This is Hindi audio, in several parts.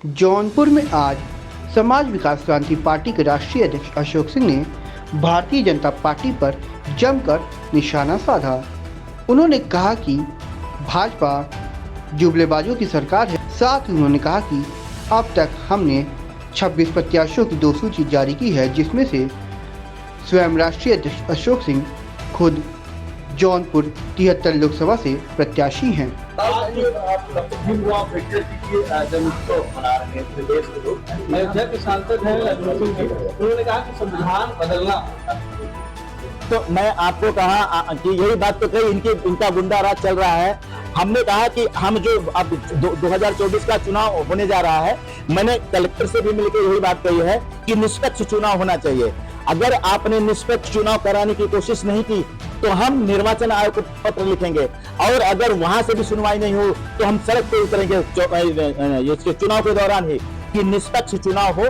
जौनपुर में आज समाज विकास क्रांति पार्टी के राष्ट्रीय अध्यक्ष अशोक सिंह ने भारतीय जनता पार्टी पर जमकर निशाना साधा। उन्होंने कहा कि भाजपा जुमलेबाजों की सरकार है। साथ ही उन्होंने कहा कि अब तक हमने 26 प्रत्याशियों की 2 सूची जारी की है, जिसमें से स्वयं राष्ट्रीय अध्यक्ष अशोक सिंह खुद जौनपुर 73 लोकसभा से प्रत्याशी हैं। अयोध्या के सांसद हैं, उन्होंने कहा कि संविधान बदलना। तो मैं आपको कहा कि यही बात तो कही, इनका गुंडा राज चल रहा है। हमने कहा कि हम जो अब 2024 का चुनाव होने जा रहा है, मैंने कलेक्टर से भी मिलकर यही बात कही है कि निष्पक्ष चुनाव होना चाहिए। अगर आपने निष्पक्ष चुनाव कराने की कोशिश नहीं की तो हम निर्वाचन आयोग को पत्र लिखेंगे, और अगर वहां से भी सुनवाई नहीं हो तो हम सड़क पे उतरेंगे चुनाव के दौरान ही कि निष्पक्ष चुनाव हो।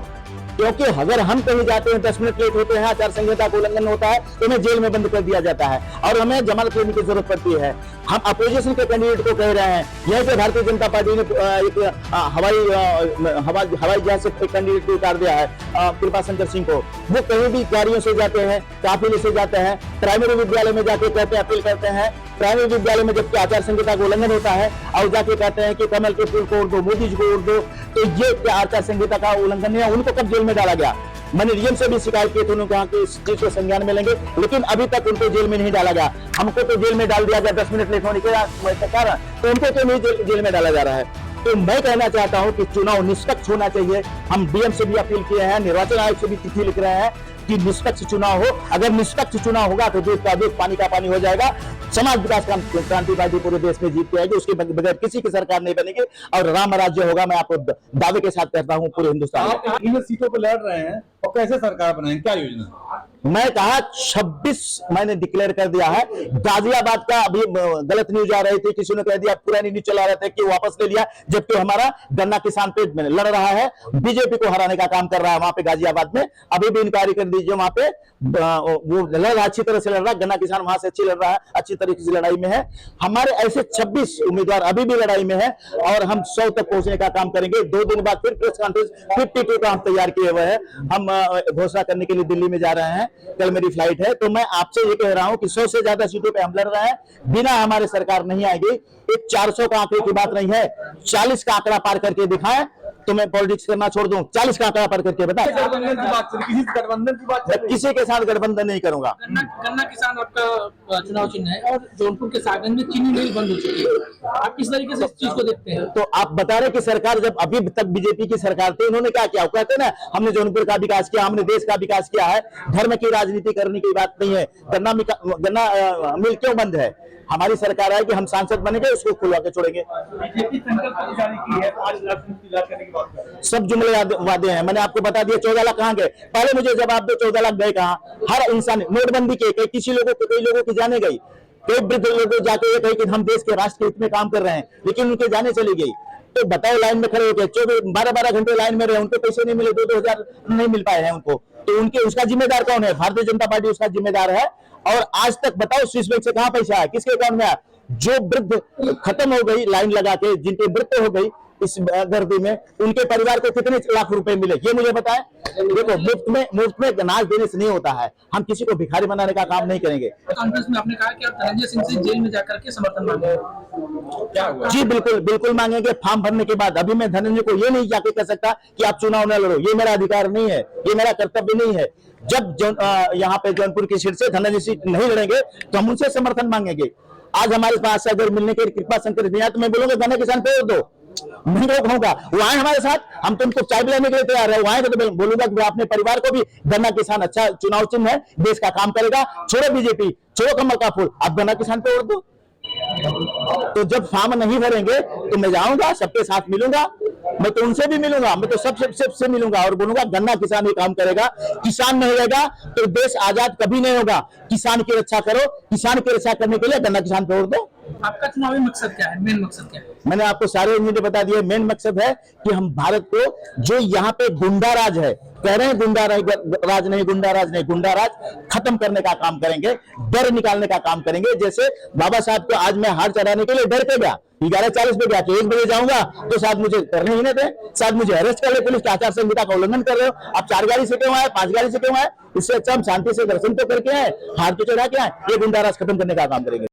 क्योंकि अगर हम कहीं जाते हैं 10 मिनट लेट होते हैं, आचार संहिता का उल्लंघन होता है, तो हमें जेल में बंद कर दिया जाता है और हमें जमानत लेने की जरूरत पड़ती है। हम अपोजिशन के कैंडिडेट को कह रहे हैं, यहीं पे भारतीय जनता पार्टी ने एक हवाई जहाज से एक कैंडिडेट को उतार दिया है, कृपा शंकर सिंह को। वो कहीं भी गाड़ियों से जाते हैं, काफिले से जाते हैं, प्राइमरी विद्यालय में जाके कहते हैं, अपील करते हैं। प्राइमरी विद्यालय में जबकि आचार संहिता का उल्लंघन होता है और जाके कहते हैं कि कमल के फूल को उड़ दो, मोदी जी को उड़ दो, तो ये क्या आचार संहिता का उल्लंघन नहीं है? उनको कब जेल में डाला गया? मैंने डीएम से भी शिकायत की थी, उन्होंने कहा कि इस चीज को संज्ञान में लेंगे, लेकिन अभी तक उनको जेल में नहीं डाला गया। हमको तो जेल में डाल दिया गया 10 मिनट लेट होने के कारण, तो उनको तो नहीं जेल में डाला जा रहा है। तो मैं कहना चाहता हूं कि चुनाव निष्पक्ष होना चाहिए। हम डीएम से भी अपील किए हैं, निर्वाचन आयोग से भी चिट्ठी लिख रहे हैं कि निष्पक्ष चुनाव हो। अगर निष्पक्ष चुनाव होगा तो देश का देश पानी का पानी हो जाएगा। समाज विकास क्रांति पार्टी पूरे देश में जीत के आएगी, उसके बगैर किसी की सरकार नहीं बनेगी और राम राज्य होगा। मैं आपको दावे के साथ कहता हूं पूरे हिंदुस्तान में। इन सीटों पर लड़ रहे हैं और कैसे सरकार बनाएंगे, क्या योजना? मैं कहा 26 मैंने डिक्लेयर कर दिया है। गाजियाबाद का अभी गलत न्यूज आ रही थी, किसी ने कह दिया, पुरानी न्यूज चला रहे थे कि वापस ले लिया, जबकि हमारा गन्ना किसान पे लड़ रहा है, बीजेपी को हराने का काम कर रहा है वहां पे गाजियाबाद में। अभी भी इंक्वायरी कर दीजिए, वहां पे वो लड़ रहा, अच्छी तरह से लड़ रहा है, गन्ना किसान वहां से अच्छी लड़ रहा है, अच्छी तरीके से लड़ाई में है। हमारे ऐसे 26 उम्मीदवार अभी भी लड़ाई में है और हम 100 तक पहुंचने का काम करेंगे। 2 दिन बाद फिर प्रेस कॉन्फ्रेंस 52 का हम तैयार किए हुए हैं। हम घोषणा करने के लिए दिल्ली में जा रहे हैं, कल मेरी फ्लाइट है। तो मैं आपसे ये कह रहा हूं कि 100 से ज्यादा सीटों पे हम लड़ रहे हैं, बिना हमारे सरकार नहीं आएगी। एक 400 का आंकड़े की बात नहीं है, 40 का आंकड़ा पार करके दिखाएं तो मैं पॉलिटिक्स करना छोड़ दूं। 40 का आंकड़ा पार करके बताएं। गठबंधन की बात किसी के साथ गठबंधन नहीं करूंगा। गन्ना किसान आपका चुनाव चिन्ह है और जौनपुर के सागन में चीनी मिल बंद हो चुकी है, आप किस तरीके से इस चीज को देखते हैं? तो आप बता रहे कि सरकार, जब अभी तक बीजेपी की सरकार थी, उन्होंने क्या किया? कहते हैं ना, हमने जौनपुर का विकास किया, हमने देश का विकास किया है। धर्म की राजनीति करने की बात नहीं है। गन्ना मिल क्यों बंद है? हमारी सरकार है कि हम सांसद बनेंगे, उसको खुलवा के छोड़ेंगे। सब जुमले वादे हैं। मैंने आपको बता दिया 14 लाख कहाँ गए, पहले मुझे जवाब दो, 14 लाख गए कहाँ? हर इंसान, नोटबंदी के कई लोगों की जाने गई, कई वृद्ध लोगों जाके ये कहे कि हम देश के राष्ट्र हित में काम कर रहे हैं, लेकिन उनके जाने चली गई। तो बताओ, लाइन में खड़े होकर 12 घंटे लाइन में रहे, उनको पैसे नहीं मिले, 2-2 हजार नहीं मिल पाए हैं उनको। तो उनके उसका जिम्मेदार कौन है? भारतीय जनता पार्टी उसका जिम्मेदार है। और आज तक बताओ स्विस बैंक से कहां पैसा है, किसके अकाउंट में है? जो वृद्ध खत्म हो गई लाइन लगा के, जिनकी मृत्यु हो गई इस गर्दी में, उनके परिवार को कितने लाख रुपए मिले, ये मुझे बताएं। देखो, मुफ्त में अनाज देने से नहीं होता है। हम किसी को भिखारी बनाने का काम नहीं करेंगे। कांग्रेस में आपने कहा कि आप धनंजय सिंह से जेल में जाकर के समर्थन मांगे, क्या हुआ? जी बिल्कुल मांगेंगे, फॉर्म भरने के बाद। अभी मैं धनंजय को ये नहीं जाके कह सकता कि आप चुनाव न लड़ो, ये मेरा अधिकार नहीं है, ये मेरा कर्तव्य नहीं है। जब यहाँ पे जौनपुर की सीट से धनंजय सीट नहीं लड़ेंगे तो हम उनसे समर्थन मांगेंगे। आज हमारे पास अगर मिलने के कृपा शंकर तो मैं बोलूंगा गन्ना किसान पे दो, मैं कहूंगा वो आए हमारे साथ, हम तो उनको चाय पिलाने के लिए तैयार है। वो आए तो बोलूंगा कि अपने परिवार को भी गन्ना किसान अच्छा चुनाव चिन्ह है, देश का काम करेगा। छोड़ो बीजेपी, छोड़ो कमल का फूल, आप गन्ना किसान पे वोट दो। तो जब फॉर्म नहीं भरेंगे तो मैं जाऊंगा, सबके साथ मिलूंगा, मैं तो उनसे भी मिलूंगा, मैं तो सबसे मिलूंगा और बोलूंगा गन्ना किसान ही काम करेगा। किसान नहीं रहेगा तो देश आजाद कभी नहीं होगा। किसान की रक्षा करो, किसान की रक्षा करने के लिए गन्ना किसान पे वोट दो। आपका चुनावी मकसद क्या है, मेन मकसद क्या है? मैंने आपको सारे मुझे बता दिए। मेन मकसद है कि हम भारत को, जो यहाँ पे गुंडा राज है, कह रहे हैं गुंडा राज नहीं, गुंडा राज नहीं, गुंडा राज खत्म करने का काम करेंगे, डर निकालने का काम करेंगे। जैसे बाबा साहब को आज मैं हार चढ़ाने के लिए डर के गया, 11:40 पे गया कि 1 बजे जाऊंगा तो शायद मुझे करने ही नहीं दे, शायद मुझे अरेस्ट कर ले पुलिस, आचार संहिता का उल्लंघन कर रहे हो। आप 4 गाड़ी से क्यों आए, 5 गाड़ी से क्यों आए? इससे अच्छा हम शांति से दर्शन तो करके आए, हार तो चढ़ा के आए। ये गुंडा राज खत्म करने का काम करेंगे।